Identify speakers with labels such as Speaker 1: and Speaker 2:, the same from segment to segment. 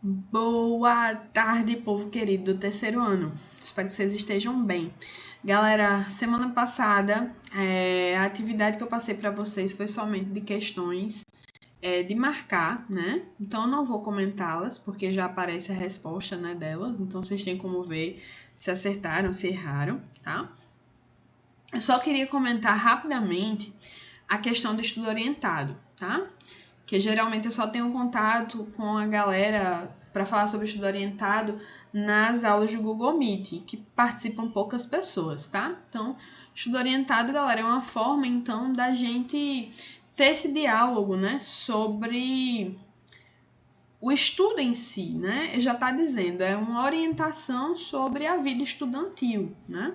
Speaker 1: Boa tarde, povo querido do terceiro ano. Espero que vocês estejam bem. Galera, semana passada, a atividade que eu passei para vocês foi somente de questões de marcar, né? Então eu não vou comentá-las, porque já aparece a resposta, né, delas. Então vocês têm como ver se acertaram, se erraram, tá? Eu só queria comentar rapidamente a questão do estudo orientado, tá? Que geralmente eu só tenho contato com a galera para falar sobre estudo orientado nas aulas do Google Meet, que participam poucas pessoas, tá? Então, estudo orientado, galera, é uma forma então da gente ter esse diálogo, né, sobre o estudo em si, né? Já está dizendo, é uma orientação sobre a vida estudantil, né?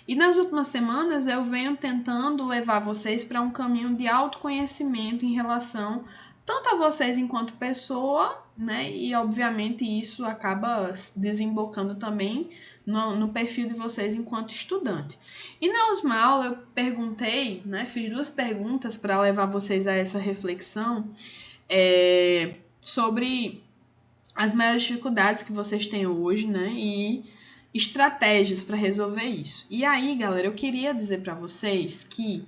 Speaker 1: E nas últimas semanas eu venho tentando levar vocês para um caminho de autoconhecimento em relação tanto a vocês enquanto pessoa, né? E obviamente isso acaba desembocando também no perfil de vocês enquanto estudante. E na última aula eu perguntei, né? Fiz duas perguntas para levar vocês a essa reflexão sobre as maiores dificuldades que vocês têm hoje, né? E estratégias para resolver isso. E aí, galera, eu queria dizer para vocês que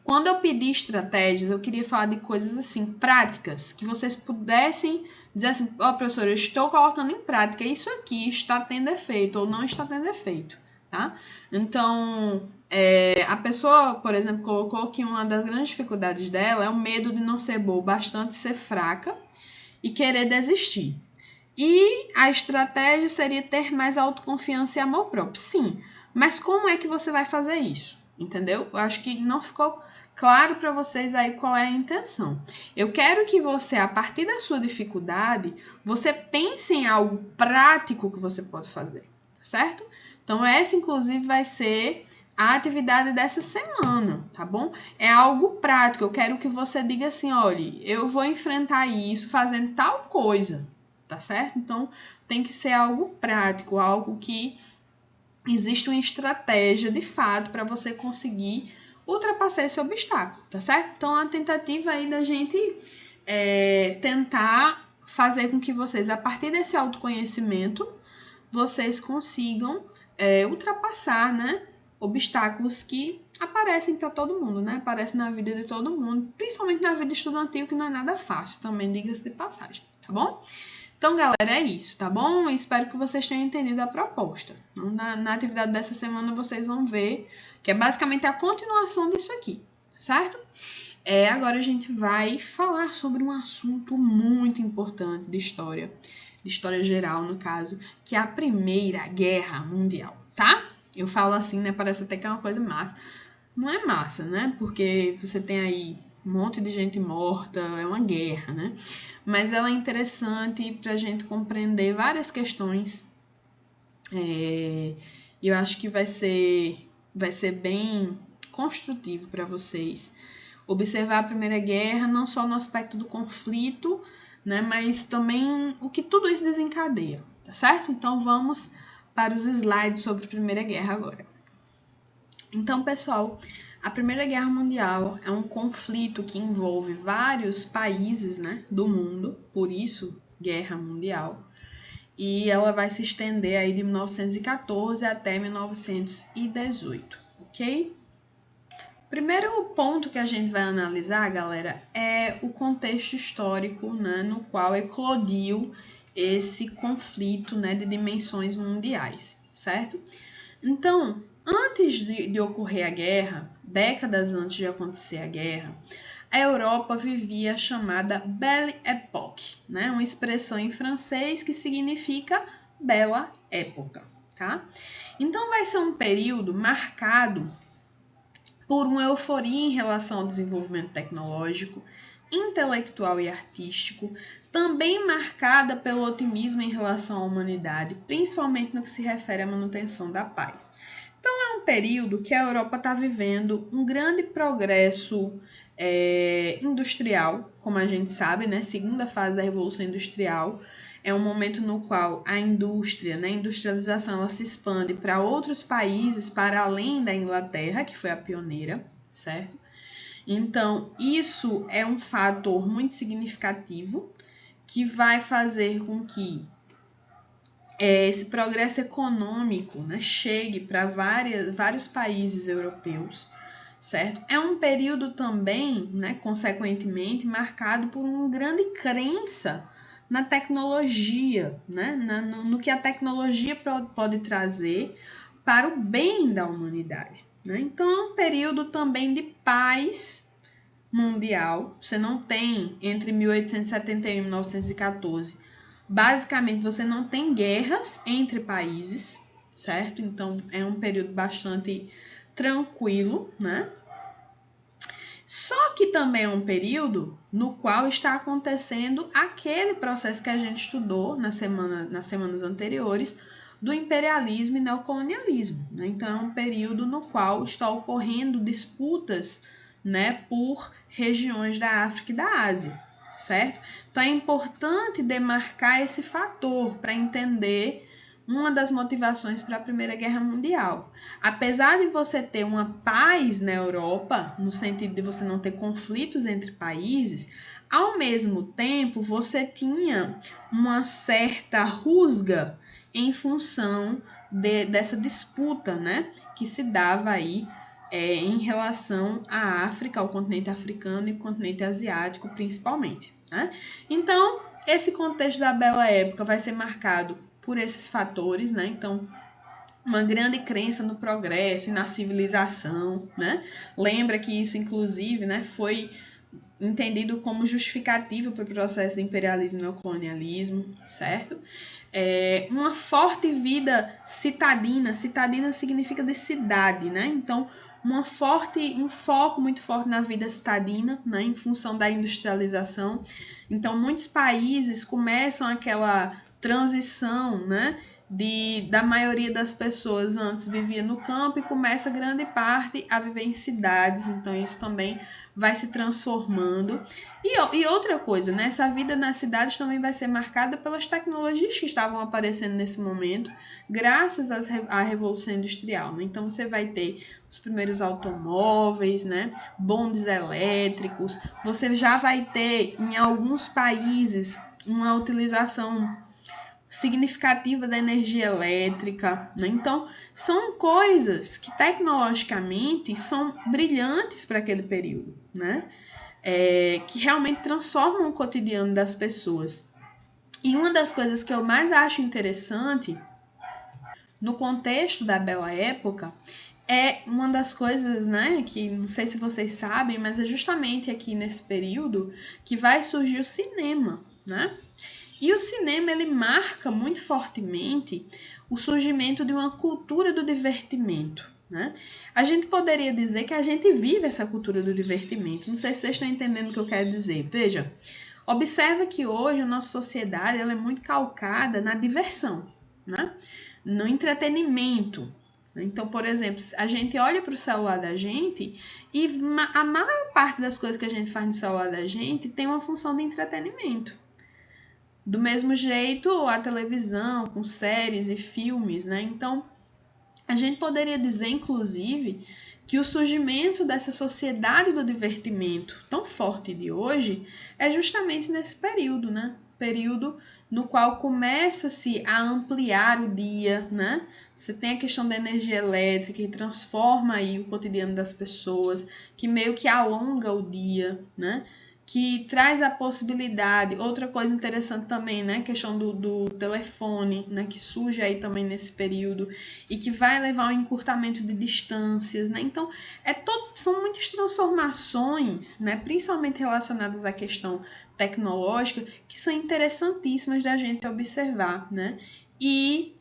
Speaker 1: quando eu pedi estratégias, eu queria falar de coisas assim, práticas, que vocês pudessem dizer assim, ó, professor, eu estou colocando em prática isso aqui, está tendo efeito ou não está tendo efeito, tá? Então, a pessoa, por exemplo, colocou que uma das grandes dificuldades dela é o medo de não ser boa, bastante ser fraca e querer desistir. E a estratégia seria ter mais autoconfiança e amor próprio. Sim, mas como é que você vai fazer isso? Entendeu? Eu acho que não ficou claro para vocês aí qual é a intenção. Eu quero que você, a partir da sua dificuldade, você pense em algo prático que você pode fazer, tá certo? Então, essa, inclusive, vai ser a atividade dessa semana, tá bom? É algo prático. Eu quero que você diga assim: olha, eu vou enfrentar isso fazendo tal coisa, tá certo? Então, tem que ser algo prático, algo que existe uma estratégia de fato para você conseguir ultrapassar esse obstáculo, tá certo? Então, a tentativa aí da gente tentar fazer com que vocês, a partir desse autoconhecimento, vocês consigam ultrapassar, né, obstáculos que aparecem para todo mundo, né? Aparecem na vida de todo mundo, principalmente na vida estudantil, que não é nada fácil, também diga-se de passagem, tá bom? Então, galera, é isso, tá bom? Eu espero que vocês tenham entendido a proposta. Então, na atividade dessa semana, vocês vão ver que é basicamente a continuação disso aqui, certo? Agora a gente vai falar sobre um assunto muito importante de história geral, no caso, que é a Primeira Guerra Mundial, tá? Eu falo assim, né? Parece até que é uma coisa massa. Não é massa, né? Porque você tem aí um monte de gente morta, é uma guerra, né? Mas ela é interessante para a gente compreender várias questões. E eu acho que vai ser bem construtivo para vocês observar a Primeira Guerra, não só no aspecto do conflito, né, mas também o que tudo isso desencadeia, tá certo? Então vamos para os slides sobre a Primeira Guerra agora. Então, pessoal, a Primeira Guerra Mundial é um conflito que envolve vários países, né, do mundo, por isso Guerra Mundial. E ela vai se estender aí de 1914 até 1918, ok? Primeiro ponto que a gente vai analisar, galera, é o contexto histórico, né, no qual eclodiu esse conflito, né, de dimensões mundiais, certo? Então, antes de ocorrer a guerra, décadas antes de acontecer a guerra, a Europa vivia a chamada Belle Époque, né? Uma expressão em francês que significa bela época, tá? Então vai ser um período marcado por uma euforia em relação ao desenvolvimento tecnológico, intelectual e artístico, também marcada pelo otimismo em relação à humanidade, principalmente no que se refere à manutenção da paz. Então é um período que a Europa está vivendo um grande progresso industrial, como a gente sabe, né? Segunda fase da Revolução Industrial, é um momento no qual a indústria, né, a industrialização, ela se expande para outros países, para além da Inglaterra, que foi a pioneira, certo? Então, isso é um fator muito significativo que vai fazer com que esse progresso econômico, né, chegue para vários países europeus, certo? É um período também, né, consequentemente, marcado por uma grande crença na tecnologia, né, no que a tecnologia pode trazer para o bem da humanidade, né? Então é um período também de paz mundial. Você não tem, entre 1871 e 1914, basicamente você não tem guerras entre países, certo? Então é um período bastante tranquilo, né? Só que também é um período no qual está acontecendo aquele processo que a gente estudou nas semanas anteriores do imperialismo e neocolonialismo, né? Então é um período no qual está ocorrendo disputas, né, por regiões da África e da Ásia, certo? Então é importante demarcar esse fator para entender uma das motivações para a Primeira Guerra Mundial. Apesar de você ter uma paz na Europa, no sentido de você não ter conflitos entre países, ao mesmo tempo você tinha uma certa rusga em função dessa disputa, né, que se dava aí em relação à África, ao continente africano e ao continente asiático, principalmente, né? Então, esse contexto da Bela Época vai ser marcado por esses fatores, né? Então, uma grande crença no progresso e na civilização, né? Lembra que isso, inclusive, né, foi entendido como justificativo para o processo de imperialismo e neocolonialismo, certo? Uma forte vida citadina significa de cidade, né? Então, um foco muito forte na vida citadina, né, em função da industrialização. Então, muitos países começam aquela transição, né, da maioria das pessoas antes vivia no campo e começa grande parte a viver em cidades. Então, isso também vai se transformando. E outra coisa, né? Essa vida nas cidades também vai ser marcada pelas tecnologias que estavam aparecendo nesse momento, graças à Revolução Industrial, né? Então você vai ter os primeiros automóveis, né? Bondes elétricos, você já vai ter em alguns países uma utilização significativa da energia elétrica, né? Então, são coisas que tecnologicamente são brilhantes para aquele período, né? Que realmente transformam o cotidiano das pessoas. E uma das coisas que eu mais acho interessante no contexto da Bela Época é uma das coisas, né, que não sei se vocês sabem, mas é justamente aqui nesse período que vai surgir o cinema, né? E o cinema, ele marca muito fortemente o surgimento de uma cultura do divertimento, né? A gente poderia dizer que a gente vive essa cultura do divertimento. Não sei se vocês estão entendendo o que eu quero dizer. Veja, observa que hoje a nossa sociedade ela é muito calcada na diversão, né? No entretenimento. Então, por exemplo, a gente olha para o celular da gente e a maior parte das coisas que a gente faz no celular da gente tem uma função de entretenimento. Do mesmo jeito, a televisão, com séries e filmes, né? Então, a gente poderia dizer, inclusive, que o surgimento dessa sociedade do divertimento tão forte de hoje é justamente nesse período, né? Período no qual começa-se a ampliar o dia, né? Você tem a questão da energia elétrica que transforma aí o cotidiano das pessoas, que meio que alonga o dia, né? Que traz a possibilidade, outra coisa interessante também, né, questão do telefone, né, que surge aí também nesse período e que vai levar ao encurtamento de distâncias, né, então são muitas transformações, né, principalmente relacionadas à questão tecnológica, que são interessantíssimas da gente observar, né, e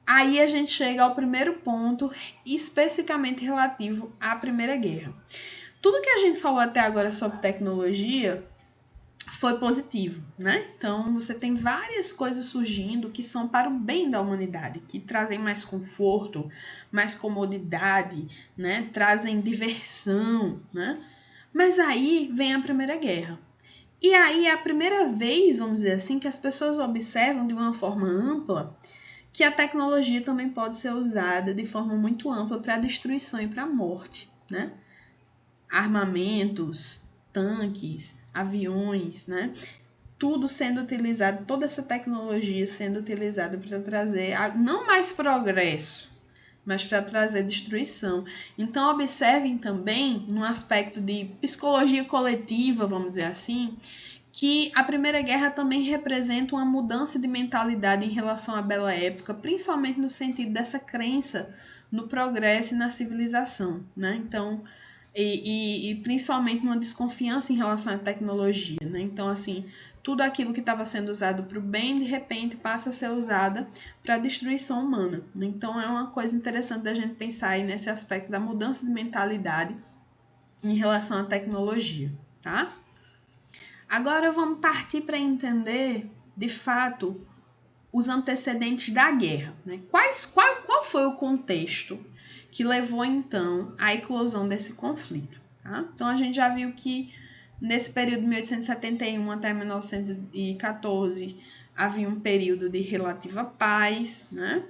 Speaker 1: aí a gente chega ao primeiro ponto, especificamente relativo à Primeira Guerra. Tudo que a gente falou até agora sobre tecnologia foi positivo, né? Então você tem várias coisas surgindo que são para o bem da humanidade, que trazem mais conforto, mais comodidade, né? Trazem diversão, né? Mas aí vem a Primeira Guerra. E aí é a primeira vez, vamos dizer assim, que as pessoas observam de uma forma ampla que a tecnologia também pode ser usada de forma muito ampla para a destruição e para a morte, né? Armamentos, tanques, aviões, né? tudo sendo utilizado, toda essa tecnologia sendo utilizada para trazer não mais progresso, mas para trazer destruição. Então, observem também, no aspecto de psicologia coletiva, vamos dizer assim, que a Primeira Guerra também representa uma mudança de mentalidade em relação à bela época, principalmente no sentido dessa crença no progresso e na civilização, né? Então, e principalmente uma desconfiança em relação à tecnologia, né? Então, assim, tudo aquilo que estava sendo usado para o bem, de repente, passa a ser usada para a destruição humana. Então, é uma coisa interessante da gente pensar aí nesse aspecto da mudança de mentalidade em relação à tecnologia, tá? Agora vamos partir para entender, de fato, os antecedentes da guerra, né? Qual foi o contexto que levou, então, à eclosão desse conflito? Tá? Então, a gente já viu que nesse período de 1871 até 1914 havia um período de relativa paz, né?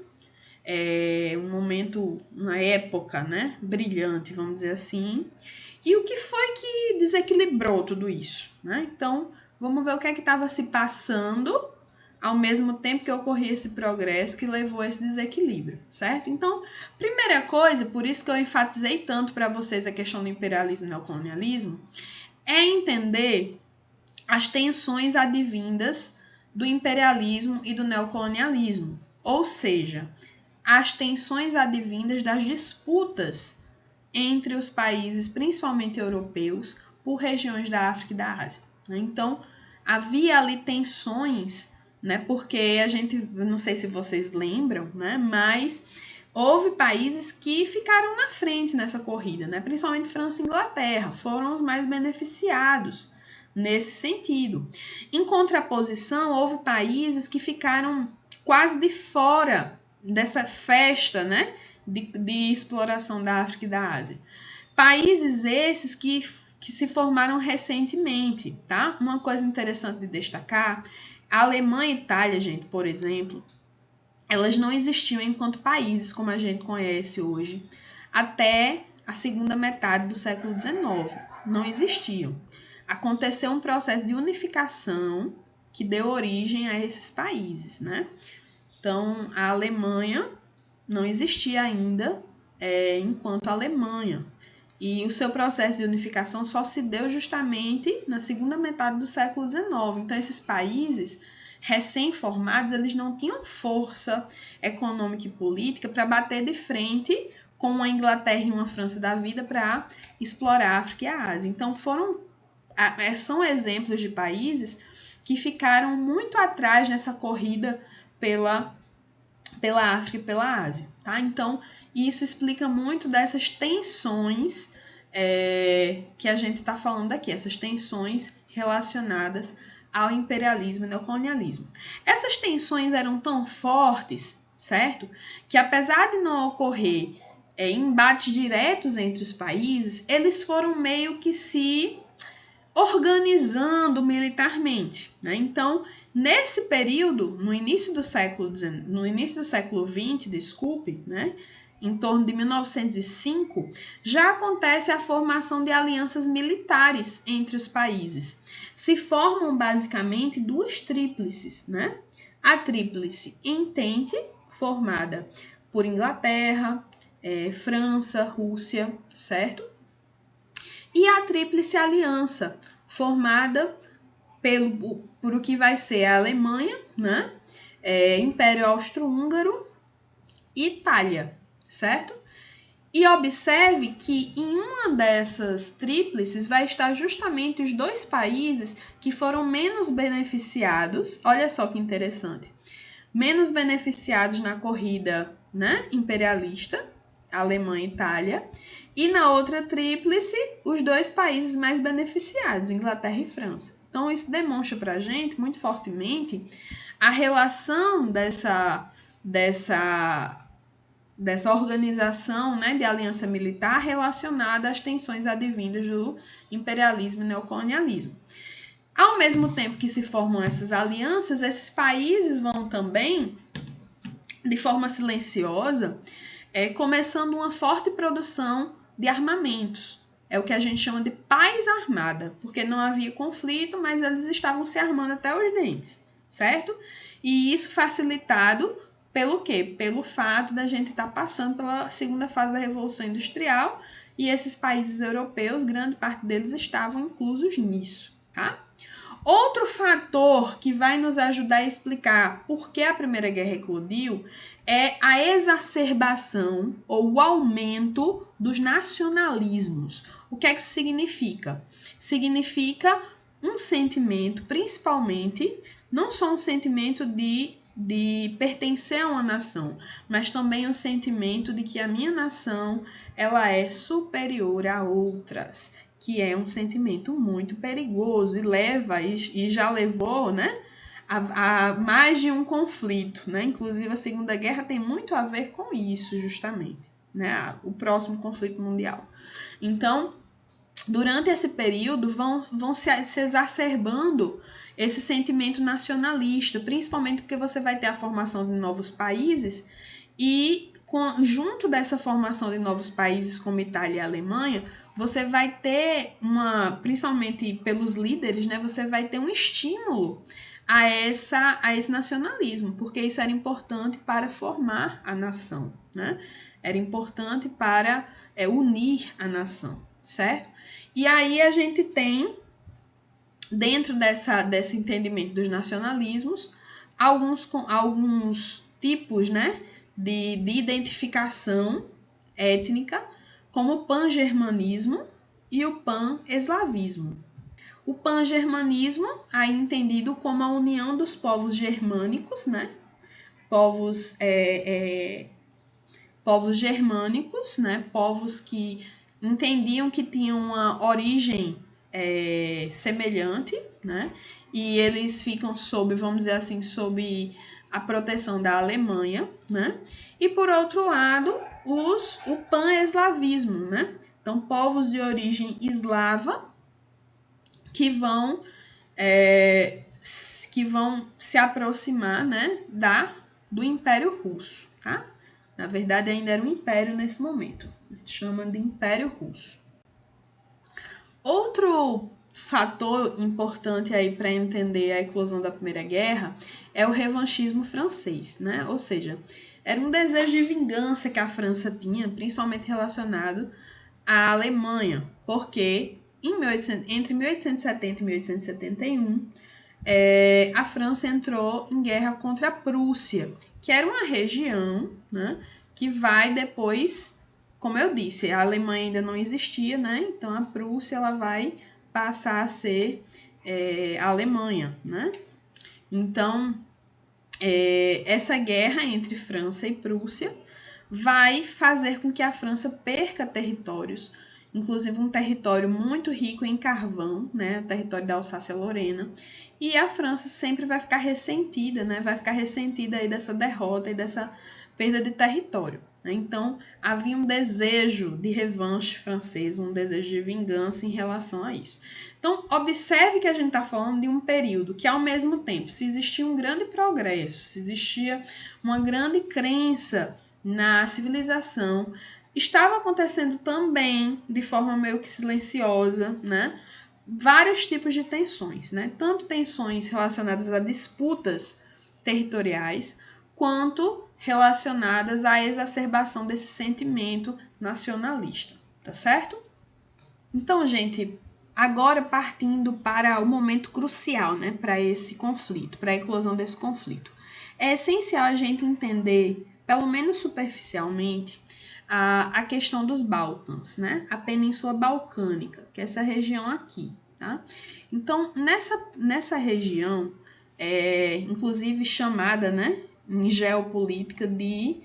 Speaker 1: Um momento, uma época, né? Brilhante, vamos dizer assim. E o que foi que desequilibrou tudo isso, né? Então, vamos ver o que é que estava se passando ao mesmo tempo que ocorria esse progresso que levou a esse desequilíbrio, certo? Então, primeira coisa, por isso que eu enfatizei tanto para vocês a questão do imperialismo e neocolonialismo, é entender as tensões advindas do imperialismo e do neocolonialismo, ou seja, as tensões advindas das disputas entre os países, principalmente europeus, por regiões da África e da Ásia. Então, havia ali tensões, né? Porque a gente, não sei se vocês lembram, né? Mas houve países que ficaram na frente nessa corrida, né? Principalmente França e Inglaterra, foram os mais beneficiados nesse sentido. Em contraposição, houve países que ficaram quase de fora dessa festa, né? De exploração da África e da Ásia. Países esses que se formaram recentemente, tá? Uma coisa interessante de destacar, a Alemanha e a Itália, gente, por exemplo, elas não existiam enquanto países como a gente conhece hoje, até a segunda metade do século XIX. Não existiam. Aconteceu um processo de unificação que deu origem a esses países, né? Então, a Alemanha não existia ainda enquanto Alemanha. E o seu processo de unificação só se deu justamente na segunda metade do século XIX. Então, esses países recém-formados, eles não tinham força econômica e política para bater de frente com uma Inglaterra e uma França da vida para explorar a África e a Ásia. Então, são exemplos de países que ficaram muito atrás nessa corrida pela África e pela Ásia, tá? Então, isso explica muito dessas tensões que a gente está falando aqui, essas tensões relacionadas ao imperialismo e neocolonialismo. Essas tensões eram tão fortes, certo? Que apesar de não ocorrer embates diretos entre os países, eles foram meio que se organizando militarmente, né? Então, nesse período, no início do século XX, desculpe, né? Em torno de 1905, já acontece a formação de alianças militares entre os países. Se formam basicamente duas tríplices, né? A tríplice entente, formada por Inglaterra, França, Rússia, certo? E a Tríplice Aliança, formada por o que vai ser a Alemanha, né? Império Austro-Húngaro e Itália, certo? E observe que em uma dessas tríplices vai estar justamente os dois países que foram menos beneficiados, olha só que interessante, menos beneficiados na corrida, né, imperialista, Alemanha e Itália, e na outra tríplice, os dois países mais beneficiados, Inglaterra e França. Então, isso demonstra para a gente, muito fortemente, a relação dessa organização, né, de aliança militar relacionada às tensões advindas do imperialismo e neocolonialismo. Ao mesmo tempo que se formam essas alianças, esses países vão também, de forma silenciosa, começando uma forte produção de armamentos, É o que a gente chama de paz armada, porque não havia conflito, mas eles estavam se armando até os dentes, certo? E isso facilitado pelo quê? Pelo fato da gente estar passando pela segunda fase da Revolução Industrial e esses países europeus, grande parte deles estavam inclusos nisso, tá? Outro fator que vai nos ajudar a explicar por que a Primeira Guerra eclodiu é a exacerbação ou o aumento dos nacionalismos. O que é que isso significa? Significa um sentimento, principalmente, não só um sentimento de pertencer a uma nação, mas também um sentimento de que a minha nação ela é superior a outras, que é um sentimento muito perigoso e leva e já levou, né, a mais de um conflito, né? Inclusive a Segunda Guerra tem muito a ver com isso, justamente, né? O próximo conflito mundial. Então, durante esse período vão se exacerbando esse sentimento nacionalista, principalmente porque você vai ter a formação de novos países e junto dessa formação de novos países como Itália e Alemanha, você vai ter principalmente pelos líderes, né, você vai ter um estímulo a esse nacionalismo, porque isso era importante para formar a nação, né? Era importante para unir a nação, certo? E aí a gente tem, dentro desse entendimento dos nacionalismos, alguns tipos, né, de identificação étnica, como o pan-germanismo e o pan-eslavismo. O pan-germanismo, aí entendido como a união dos povos germânicos, né, povos germânicos, né, povos que entendiam que tinham uma origem semelhante, né, e eles ficam sob, vamos dizer assim, sob a proteção da Alemanha, né, e por outro lado, o pan-eslavismo, né, então povos de origem eslava que vão se aproximar, né, do Império Russo, tá? Na verdade, ainda era um império nesse momento. Chama de Império Russo. Outro fator importante aí para entender a eclosão da Primeira Guerra é o revanchismo francês, né? Ou seja, era um desejo de vingança que a França tinha, principalmente relacionado à Alemanha, porque entre 1870 e 1871, a França entrou em guerra contra a Prússia, que era uma região, né, que vai depois, como eu disse, a Alemanha ainda não existia, né, então a Prússia ela vai passar a ser a Alemanha, né? Então, essa guerra entre França e Prússia vai fazer com que a França perca territórios, inclusive um território muito rico em carvão, né, o território da Alsácia-Lorena, e a França sempre vai ficar ressentida, né, vai ficar ressentida aí dessa derrota e dessa perda de território. Né? Então, havia um desejo de revanche francês, um desejo de vingança em relação a isso. Então, observe que a gente está falando de um período que, ao mesmo tempo, se existia um grande progresso, se existia uma grande crença na civilização, estava acontecendo também, de forma meio que silenciosa, né, vários tipos de tensões, né, tanto tensões relacionadas a disputas territoriais, quanto relacionadas à exacerbação desse sentimento nacionalista, tá certo? Então, gente, agora partindo para o momento crucial, né, para esse conflito, para a eclosão desse conflito. É essencial a gente entender, pelo menos superficialmente, a questão dos Balcãs, né, a Península Balcânica, que é essa região aqui, tá? Então, nessa região, inclusive chamada, né, em geopolítica de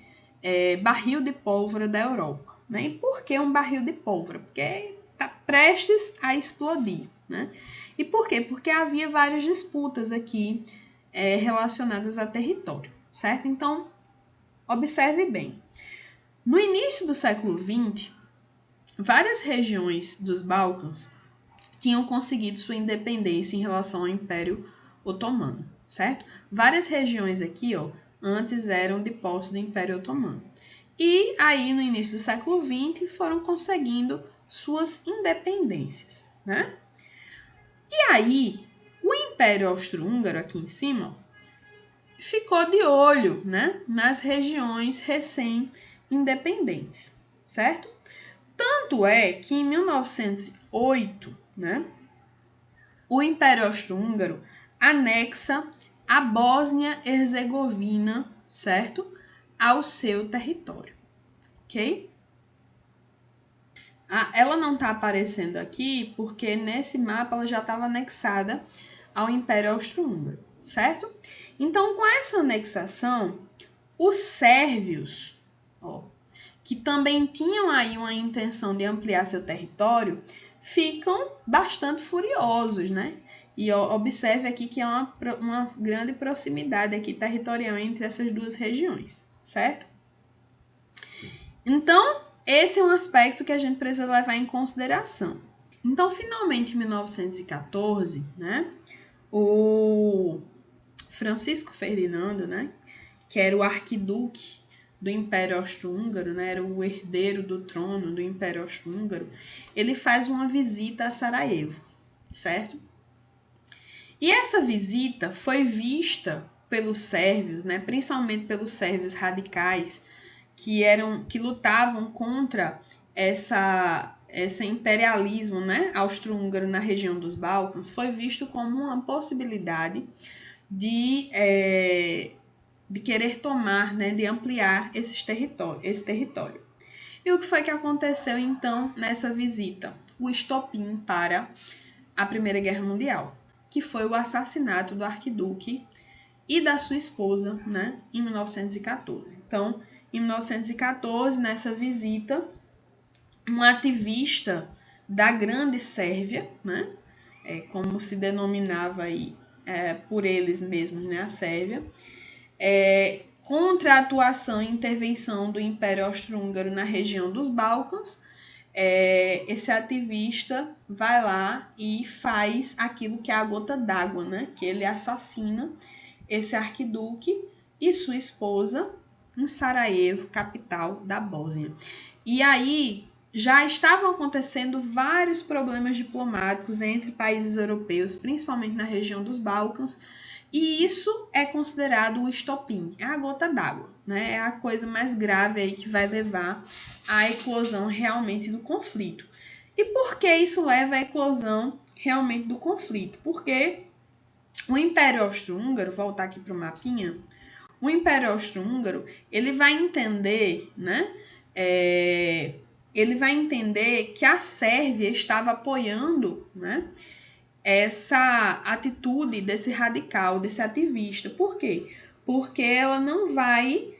Speaker 1: barril de pólvora da Europa. Né? E por que um barril de pólvora? Porque está prestes a explodir. Né? E por quê? Porque havia várias disputas aqui relacionadas a território, certo? Então, observe bem. No início do século XX, várias regiões dos Balcãs tinham conseguido sua independência em relação ao Império Otomano, certo? Várias regiões aqui, ó, antes eram de posse do Império Otomano. E aí, no início do século XX, foram conseguindo suas independências, né? E aí, o Império Austro-Húngaro, aqui em cima, ficou de olho, né, nas regiões recém-independentes, certo? Tanto é que em 1908, né, o Império Austro-Húngaro anexa a Bósnia-Herzegovina, certo? Ao seu território, ok? Ela não está aparecendo aqui porque nesse mapa ela já estava anexada ao Império Austro-Húngaro, certo? Então, com essa anexação, os sérvios, que também tinham aí uma intenção de ampliar seu território, ficam bastante furiosos, né? E observe aqui que há uma grande proximidade aqui territorial entre essas duas regiões, certo? Então, esse é um aspecto que a gente precisa levar em consideração. Então, finalmente, em 1914, né, o Francisco Ferdinando, né, que era o arquiduque do Império Austro-Húngaro, né, era o herdeiro do trono do Império Austro-Húngaro, ele faz uma visita a Sarajevo, certo? E essa visita foi vista pelos sérvios, né, principalmente pelos sérvios radicais, que lutavam contra esse imperialismo, né, austro-húngaro na região dos Balcãs, foi visto como uma possibilidade de querer tomar, né, de ampliar esse território. E o que foi que aconteceu então nessa visita? O estopim para a Primeira Guerra Mundial, que foi o assassinato do arquiduque e da sua esposa, né, em 1914. Então, em 1914, nessa visita, um ativista da Grande Sérvia, né, como se denominava aí por eles mesmos, né, a Sérvia, contra a atuação e intervenção do Império Austro-Húngaro na região dos Balcãs, esse ativista vai lá e faz aquilo que é a gota d'água, né, que ele assassina esse arquiduque e sua esposa em Sarajevo, capital da Bósnia. E aí já estavam acontecendo vários problemas diplomáticos entre países europeus, principalmente na região dos Balcãs, e isso é considerado o estopim, é a gota d'água, né? É a coisa mais grave aí que vai levar à eclosão realmente do conflito. E por que isso leva à eclosão realmente do conflito? Porque o Império Austro-Húngaro, voltar aqui para o mapinha, o Império Austro-Húngaro, ele vai entender, né? Ele vai entender que a Sérvia estava apoiando, né, essa atitude desse radical, desse ativista. Por quê? Porque ela não vai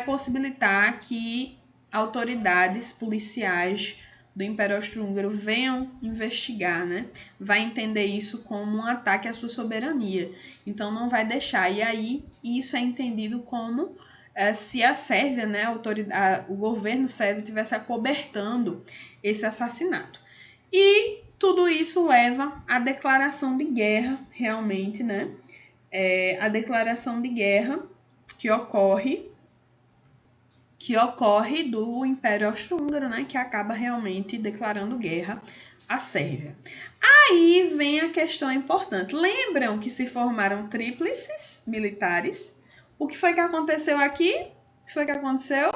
Speaker 1: possibilitar que autoridades policiais do Império Austro-Húngaro venham investigar, né? Vai entender isso como um ataque à sua soberania. Então, não vai deixar. E aí, isso é entendido como se a Sérvia, né, o governo sérvio estivesse acobertando esse assassinato. E tudo isso leva à declaração de guerra, realmente, né? A declaração de guerra que ocorre do Império Austro-Húngaro, né, que acaba realmente declarando guerra à Sérvia. Aí vem a questão importante. Lembram que se formaram tríplices militares? O que foi que aconteceu aqui? O que foi que aconteceu?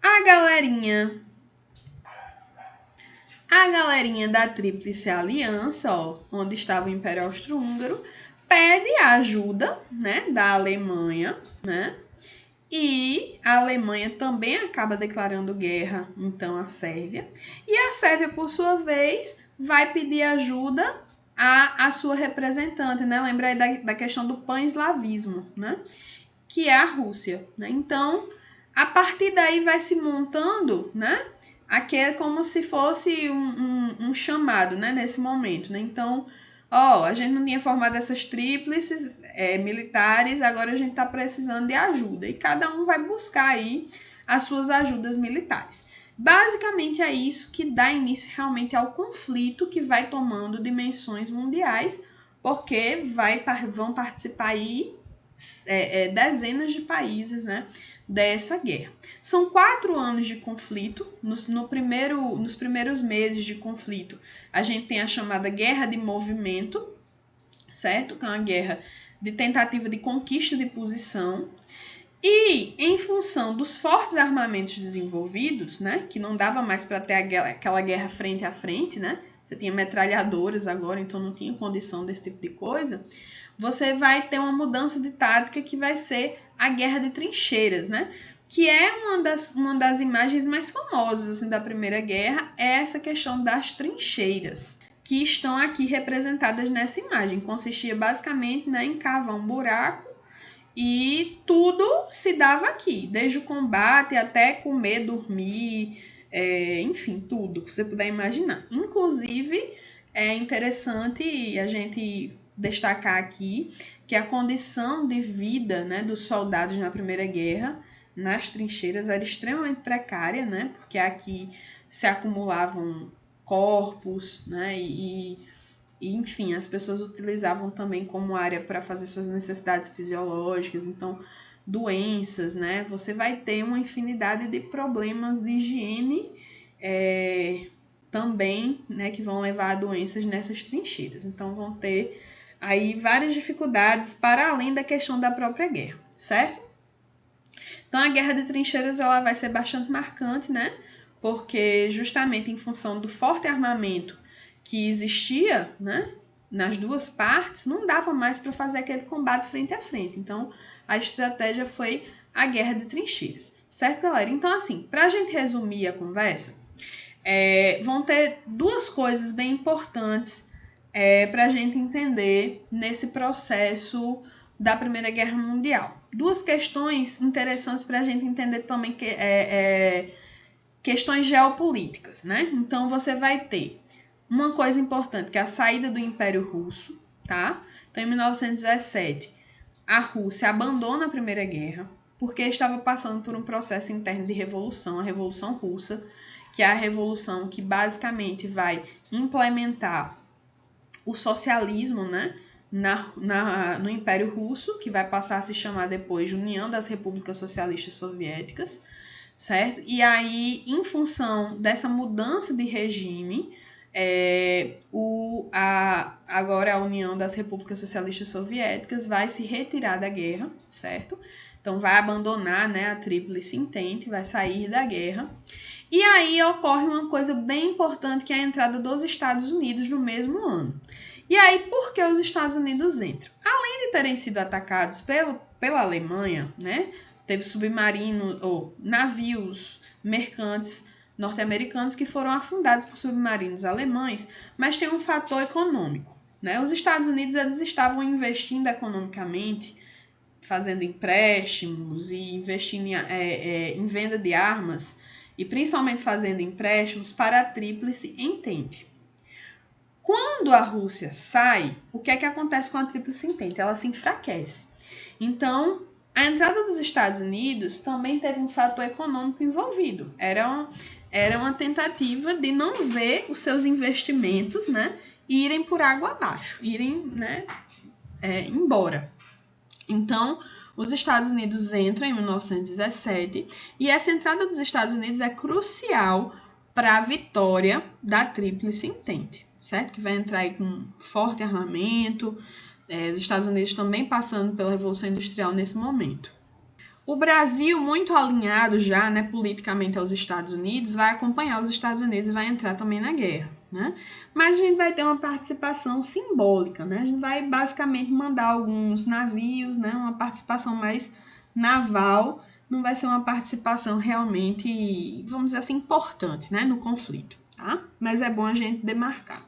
Speaker 1: A galerinha da Tríplice Aliança, onde estava o Império Austro-Húngaro, pede a ajuda, né, da Alemanha, né? E a Alemanha também acaba declarando guerra, então, à Sérvia. E a Sérvia, por sua vez, vai pedir ajuda à sua representante, né? Lembra aí da questão do pan-eslavismo, né? Que é a Rússia, né? Então, a partir daí vai se montando, né? Aqui é como se fosse um chamado, né? Nesse momento, né? Então, a gente não tinha formado essas tríplices militares, agora a gente está precisando de ajuda. E cada um vai buscar aí as suas ajudas militares. Basicamente é isso que dá início realmente ao conflito que vai tomando dimensões mundiais, porque vão participar aí dezenas de países, né, dessa guerra. São 4 anos de conflito. Nos primeiros meses de conflito, a gente tem a chamada Guerra de Movimento, certo? Que é uma guerra de tentativa de conquista de posição. E, em função dos fortes armamentos desenvolvidos, né, que não dava mais para ter aquela guerra frente a frente, né, você tinha metralhadoras agora, então não tinha condição desse tipo de coisa, você vai ter uma mudança de tática que vai ser a guerra de trincheiras, né, que é uma das imagens mais famosas assim, da Primeira Guerra, é essa questão das trincheiras, que estão aqui representadas nessa imagem. Consistia basicamente, né, em cavar um buraco e tudo se dava aqui, desde o combate até comer, dormir, enfim, tudo que você puder imaginar. Inclusive, é interessante a gente destacar aqui que a condição de vida, né, dos soldados na Primeira Guerra, nas trincheiras, era extremamente precária, né, porque aqui se acumulavam corpos, né, e enfim, as pessoas utilizavam também como área para fazer suas necessidades fisiológicas, então doenças, né? Você vai ter uma infinidade de problemas de higiene também, né, que vão levar a doenças nessas trincheiras. Então vão ter aí várias dificuldades para além da questão da própria guerra, certo? Então a guerra de trincheiras ela vai ser bastante marcante, né? Porque justamente em função do forte armamento que existia, né, nas duas partes, não dava mais para fazer aquele combate frente a frente. Então, a estratégia foi a guerra de trincheiras. Certo, galera? Então, assim, para a gente resumir a conversa, vão ter 2 coisas bem importantes para a gente entender nesse processo da Primeira Guerra Mundial. 2 questões interessantes para a gente entender também questões geopolíticas, né? Então, você vai ter uma coisa importante, que é a saída do Império Russo, tá? Então, em 1917, a Rússia abandona a Primeira Guerra porque estava passando por um processo interno de revolução, a Revolução Russa, que é a revolução que basicamente vai implementar o socialismo, né, no Império Russo, que vai passar a se chamar depois de União das Repúblicas Socialistas Soviéticas, certo? E aí, em função dessa mudança de regime, agora a União das Repúblicas Socialistas Soviéticas vai se retirar da guerra, certo? Então vai abandonar, né, a Tríplice Entente, vai sair da guerra. E aí ocorre uma coisa bem importante, que é a entrada dos Estados Unidos no mesmo ano. E aí, por que os Estados Unidos entram? Além de terem sido atacados pela Alemanha, né, teve submarinos ou navios mercantes norte-americanos que foram afundados por submarinos alemães, mas tem um fator econômico, né? Os Estados Unidos eles estavam investindo economicamente, fazendo empréstimos e investindo em venda de armas e principalmente fazendo empréstimos para a Tríplice Entente. Quando a Rússia sai, o que é que acontece com a Tríplice Entente? Ela se enfraquece. Então, a entrada dos Estados Unidos também teve um fator econômico envolvido. Era uma tentativa de não ver os seus investimentos, né, irem por água abaixo, irem, né, embora. Então, os Estados Unidos entram em 1917 e essa entrada dos Estados Unidos é crucial para a vitória da Tríplice Entente, certo? Que vai entrar aí com forte armamento, os Estados Unidos também passando pela Revolução Industrial nesse momento. O Brasil, muito alinhado já, né, politicamente aos Estados Unidos, vai acompanhar os Estados Unidos e vai entrar também na guerra, né? Mas a gente vai ter uma participação simbólica, né? A gente vai basicamente mandar alguns navios, né? Uma participação mais naval, não vai ser uma participação realmente, vamos dizer assim, importante, né, no conflito, tá? Mas é bom a gente demarcar.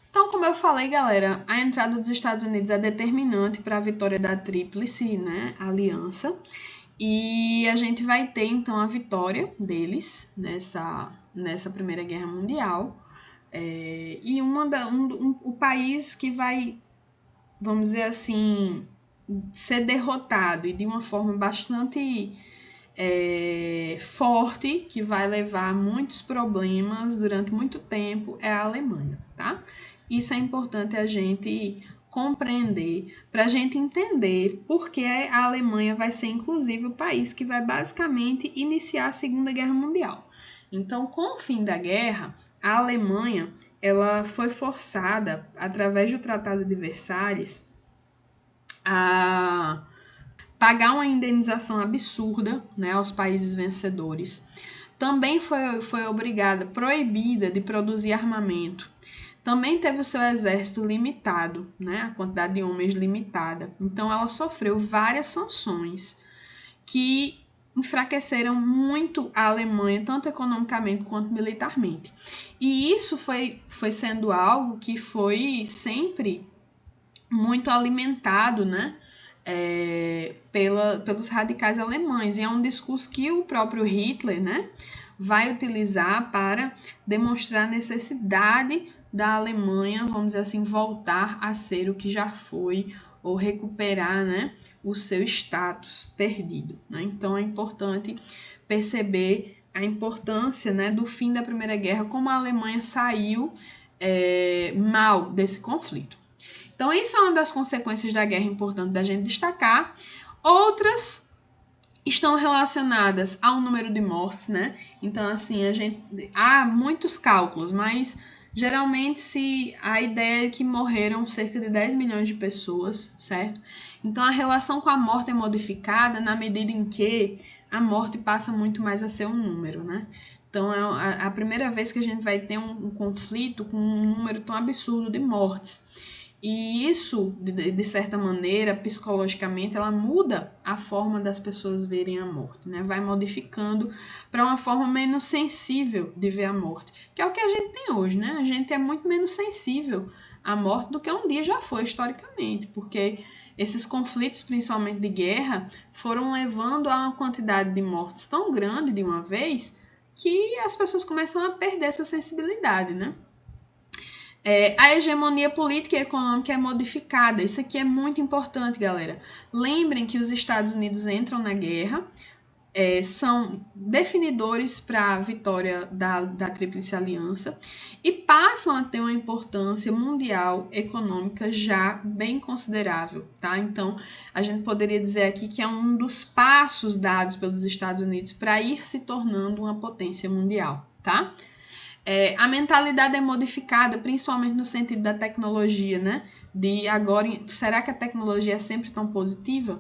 Speaker 1: Então, como eu falei, galera, a entrada dos Estados Unidos é determinante para a vitória da Tríplice, né, Aliança. E a gente vai ter, então, a vitória deles nessa Primeira Guerra Mundial. E o país que vai, vamos dizer assim, ser derrotado e de uma forma bastante forte, que vai levar muitos problemas durante muito tempo, é a Alemanha, tá? Isso é importante a gente compreender, para a gente entender por que a Alemanha vai ser, inclusive, o país que vai basicamente iniciar a Segunda Guerra Mundial. Então, com o fim da guerra, a Alemanha ela foi forçada, através do Tratado de Versalhes, a pagar uma indenização absurda, né, aos países vencedores. Também foi obrigada, proibida de produzir armamento. Também teve o seu exército limitado, né, a quantidade de homens limitada. Então, ela sofreu várias sanções que enfraqueceram muito a Alemanha, tanto economicamente quanto militarmente. E isso foi sendo algo que foi sempre muito alimentado, né, pelos radicais alemães. E é um discurso que o próprio Hitler, né, vai utilizar para demonstrar a necessidade da Alemanha, vamos dizer assim, voltar a ser o que já foi, ou recuperar, né, o seu status perdido. Né? Então é importante perceber a importância, né, do fim da Primeira Guerra, como a Alemanha saiu mal desse conflito. Então, isso é uma das consequências da guerra importante da gente destacar. Outras estão relacionadas ao número de mortes, né? Então, assim, há muitos cálculos, mas geralmente a ideia é que morreram cerca de 10 milhões de pessoas, certo? Então, a relação com a morte é modificada na medida em que a morte passa muito mais a ser um número, né? Então, é a primeira vez que a gente vai ter um conflito com um número tão absurdo de mortes. E isso, de certa maneira, psicologicamente, ela muda a forma das pessoas verem a morte, né? Vai modificando para uma forma menos sensível de ver a morte, que é o que a gente tem hoje, né? A gente é muito menos sensível à morte do que um dia já foi historicamente, porque esses conflitos, principalmente de guerra, foram levando a uma quantidade de mortes tão grande de uma vez que as pessoas começam a perder essa sensibilidade, né? A hegemonia política e econômica é modificada. Isso aqui é muito importante, galera. Lembrem que os Estados Unidos entram na guerra, são definidores para a vitória da Tríplice Aliança e passam a ter uma importância mundial econômica já bem considerável, tá? Então, a gente poderia dizer aqui que é um dos passos dados pelos Estados Unidos para ir se tornando uma potência mundial, tá? A mentalidade é modificada, principalmente no sentido da tecnologia, né? De agora, será que a tecnologia é sempre tão positiva?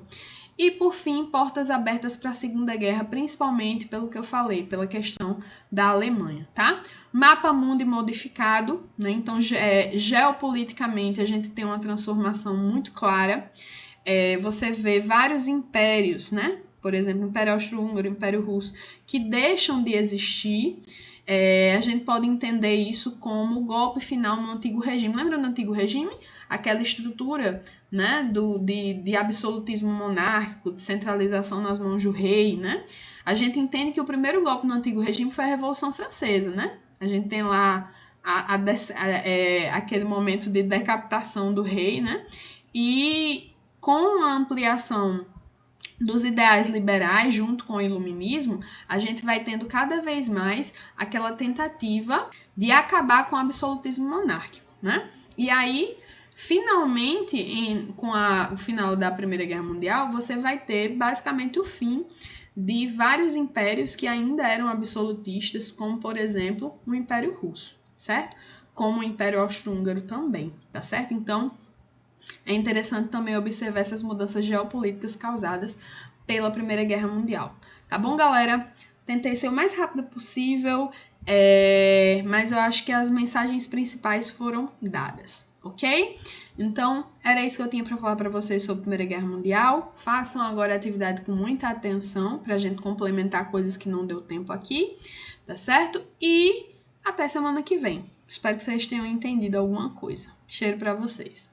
Speaker 1: E, por fim, portas abertas para a Segunda Guerra, principalmente pelo que eu falei, pela questão da Alemanha, tá? Mapa mundi modificado, né? Então, geopoliticamente, a gente tem uma transformação muito clara. Você vê vários impérios, né? Por exemplo, o Império Austro-Húngaro, o Império Russo, que deixam de existir. A gente pode entender isso como o golpe final no antigo regime. Lembra do antigo regime? Aquela estrutura, né, de absolutismo monárquico, de centralização nas mãos do rei, né? A gente entende que o primeiro golpe no antigo regime foi a Revolução Francesa, né? A gente tem lá aquele momento de decapitação do rei, né? E com a ampliação dos ideais liberais junto com o iluminismo, a gente vai tendo cada vez mais aquela tentativa de acabar com o absolutismo monárquico, né? E aí, finalmente, com o final da Primeira Guerra Mundial, você vai ter basicamente o fim de vários impérios que ainda eram absolutistas, como, por exemplo, o Império Russo, certo? Como o Império Austro-Húngaro também, tá certo? Então, é interessante também observar essas mudanças geopolíticas causadas pela Primeira Guerra Mundial. Tá bom, galera? Tentei ser o mais rápido possível, mas eu acho que as mensagens principais foram dadas, ok? Então, era isso que eu tinha para falar para vocês sobre a Primeira Guerra Mundial. Façam agora a atividade com muita atenção para a gente complementar coisas que não deu tempo aqui, tá certo? E até semana que vem. Espero que vocês tenham entendido alguma coisa. Cheiro para vocês.